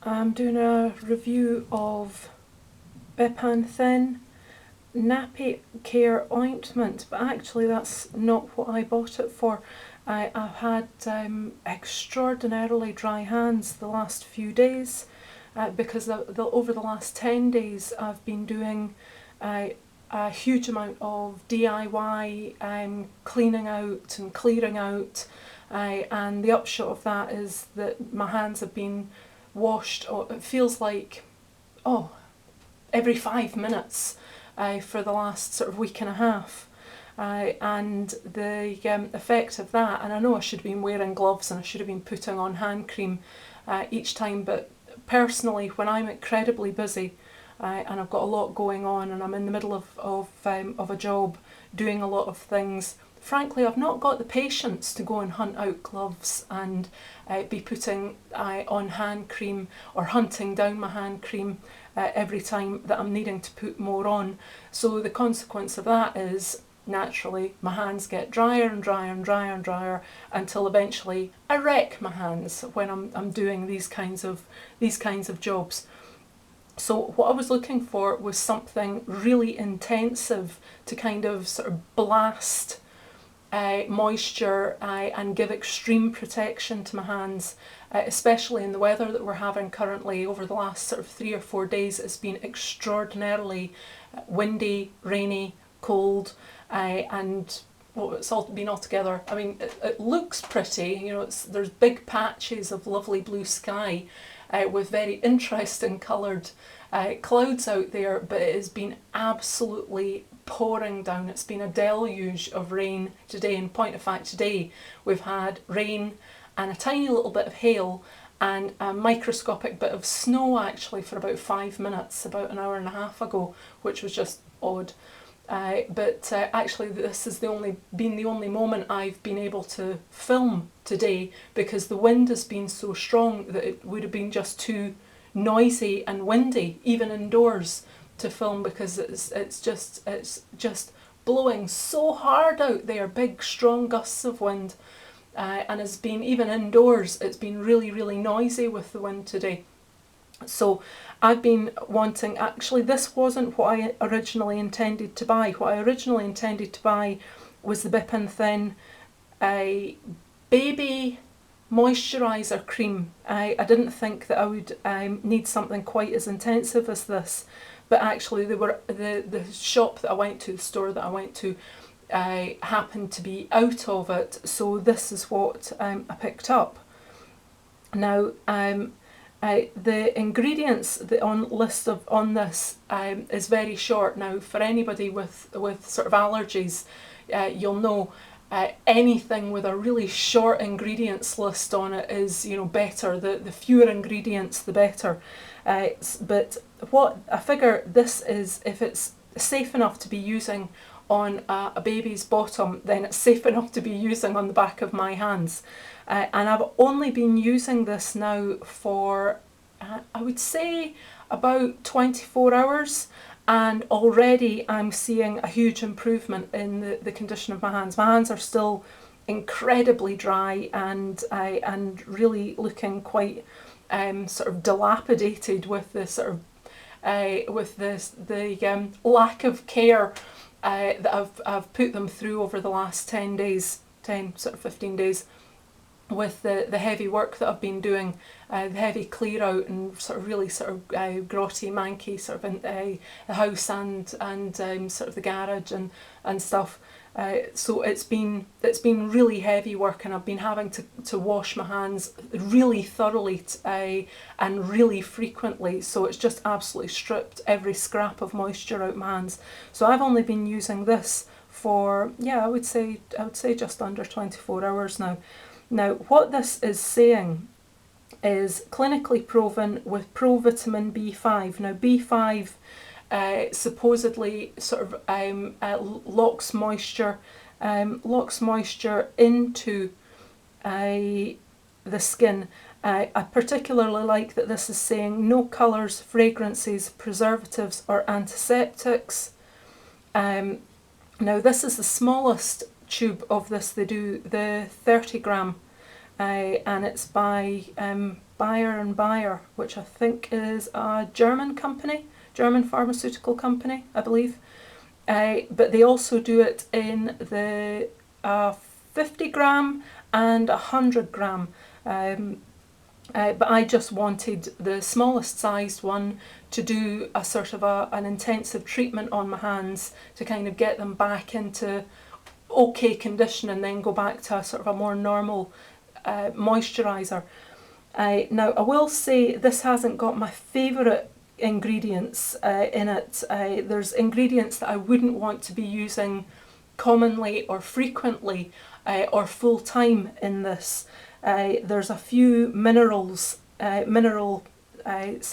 I'm doing a review of Bepanthen Nappy Care Ointment, but actually that's not what I bought it for. I've had extraordinarily dry hands the last few days because over the last 10 days I've been doing a huge amount of DIY cleaning out and clearing out, and the upshot of that is that my hands have been washed, it feels like, every 5 minutes for the last sort of week and a half. And the effect of that, and I know I should have been wearing gloves and I should have been putting on hand cream each time, but personally when I'm incredibly busy and I've got a lot going on and I'm in the middle of a job doing a lot of things, frankly I've not got the patience to go and hunt out gloves and be putting on hand cream or hunting down my hand cream every time that I'm needing to put more on. So the consequence of that is, naturally, my hands get drier and drier and drier and drier until eventually I wreck my hands when I'm doing these kinds of jobs. So what I was looking for was something really intensive to kind of sort of blast moisture and give extreme protection to my hands, especially in the weather that we're having currently. Over the last sort of 3 or 4 days it's been extraordinarily windy, rainy, cold, and it's all been all together. I mean, it looks pretty, you know, there's big patches of lovely blue sky with very interesting coloured clouds out there, but it has been absolutely pouring down. It's been a deluge of rain today. In point of fact, today we've had rain and a tiny little bit of hail and a microscopic bit of snow actually for about 5 minutes, about an hour and a half ago, which was just odd. But actually this has been the only moment I've been able to film today, because the wind has been so strong that it would have been just too noisy and windy even indoors to film, because it's just blowing so hard out there, big strong gusts of wind, and it's been, even indoors it's been really, really noisy with the wind today. So I've been wanting, actually this wasn't what I originally intended to buy. What I originally intended to buy was the Bepanthen baby moisturiser cream. I didn't think that I would need something quite as intensive as this, but actually the shop that I went to, the store that I went to, happened to be out of it, so this is what I picked up. Now the ingredients list on this is very short. Now for anybody with sort of allergies, you'll know anything with a really short ingredients list on it is, you know, better. The fewer ingredients the better. But what I figure this is, if it's safe enough to be using on a baby's bottom, then it's safe enough to be using on the back of my hands. And I've only been using this now for I would say about 24 hours, and already I'm seeing a huge improvement in the condition of my hands. My hands are still incredibly dry and really looking quite sort of dilapidated with the sort of the lack of care that I've put them through over the last 10 days, 15 days, with the heavy work that I've been doing, the heavy clear out and sort of really sort of grotty, manky sort of in the house and sort of the garage and stuff. So it's been really heavy work, and I've been having to wash my hands really thoroughly and really frequently, so it's just absolutely stripped every scrap of moisture out my hands. So I've only been using this for, yeah, I would say just under 24 hours now. Now what this is saying is clinically proven with provitamin B5. Now B5 supposedly sort of locks moisture into the skin. I particularly like that this is saying no colours, fragrances, preservatives or antiseptics. Now this is the smallest tube of this they do, the 30 gram and it's by Bayer and Bayer, which I think is a German company, German pharmaceutical company, I believe. But they also do it in the 50 gram and 100 gram. But I just wanted the smallest sized one to do a sort of an intensive treatment on my hands to kind of get them back into okay condition and then go back to a sort of a more normal moisturiser. Now I will say this hasn't got my favourite ingredients in it. There's ingredients that I wouldn't want to be using commonly or frequently or full time in this. There's a few mineral sort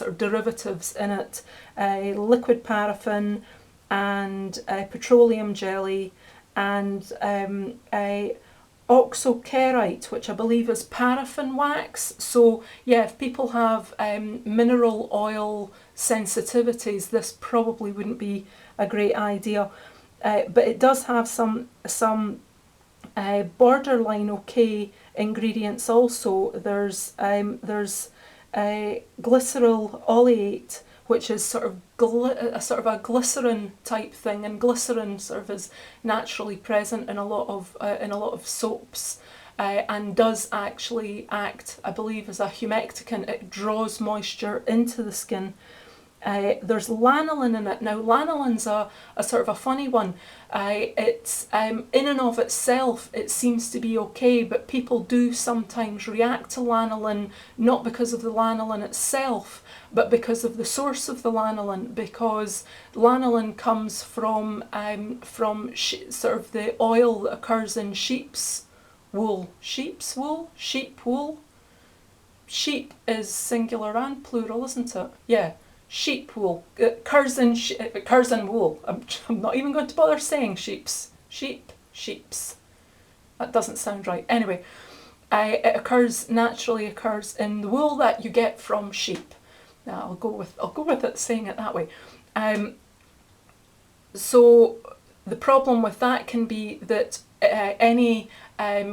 of derivatives in it, liquid paraffin and petroleum jelly and ozokerite, which I believe is paraffin wax. So yeah, if people have mineral oil sensitivities, this probably wouldn't be a great idea. But it does have some borderline okay ingredients also. There's Glycerol Oleate, which is sort of a glycerin type thing, and glycerin sort of is naturally present in a lot of soaps, and does actually act, I believe, as a humectant. It draws moisture into the skin. There's lanolin in it. Now lanolin's a sort of a funny one. It's in and of itself it seems to be okay, but people do sometimes react to lanolin, not because of the lanolin itself, but because of the source of the lanolin, because lanolin comes from sort of the oil that occurs in sheep's wool. Sheep's wool? Sheep wool? Sheep is singular and plural, isn't it? Yeah. Sheep wool. It occurs in wool. I'm not even going to bother saying sheeps. Sheeps. That doesn't sound right. Anyway, it naturally occurs in the wool that you get from sheep. Now I'll go with it saying it that way. So the problem with that can be that any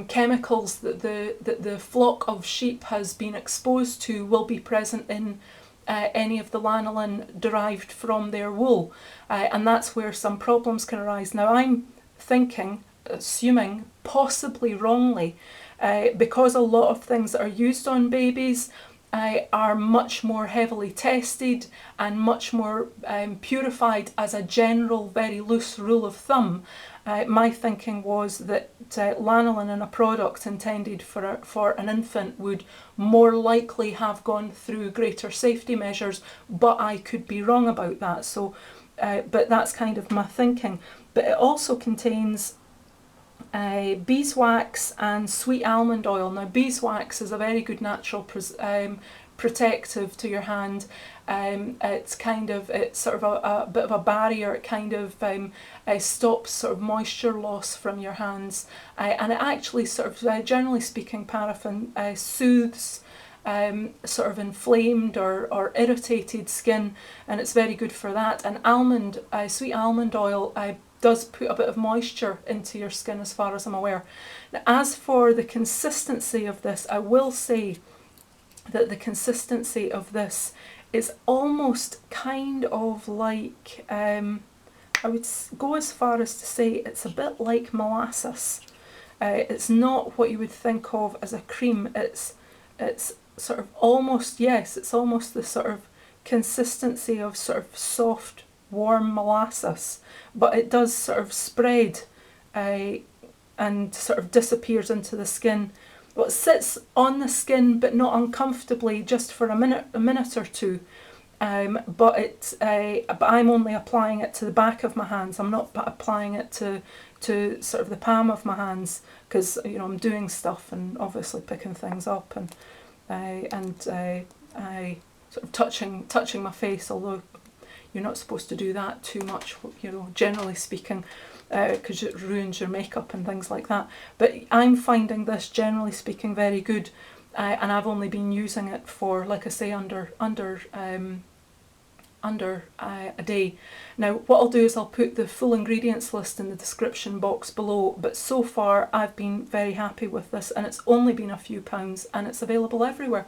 chemicals that the flock of sheep has been exposed to will be present in any of the lanolin derived from their wool, and that's where some problems can arise. Now I'm assuming, possibly wrongly, because a lot of things that are used on babies are much more heavily tested and much more purified as a general, very loose rule of thumb. My thinking was that lanolin in a product intended for an infant would more likely have gone through greater safety measures, but I could be wrong about that. So, but that's kind of my thinking. But it also contains beeswax and sweet almond oil. Now beeswax is a very good natural protective to your hand. It's sort of a bit of a barrier. It kind of stops sort of moisture loss from your hands, and it actually sort of, generally speaking, paraffin soothes sort of inflamed or irritated skin, and it's very good for that. And sweet almond oil does put a bit of moisture into your skin, as far as I'm aware. Now, as for the consistency of this, I will say that the consistency of this is almost kind of like, I would go as far as to say it's a bit like molasses. It's not what you would think of as a cream. It's sort of almost, yes, it's almost the sort of consistency of sort of soft, warm molasses, but it does sort of spread and sort of disappears into the skin. Well, it sits on the skin, but not uncomfortably, just for a minute or two. But I'm only applying it to the back of my hands. I'm not applying it to sort of the palm of my hands, because I'm doing stuff and obviously picking things up and sort of touching my face, although you're not supposed to do that too much, generally speaking, because it ruins your makeup and things like that. But I'm finding this, generally speaking, very good, and I've only been using it for, like I say, under under a day. Now what I'll do is I'll put the full ingredients list in the description box below, but so far I've been very happy with this, and it's only been a few pounds and it's available everywhere.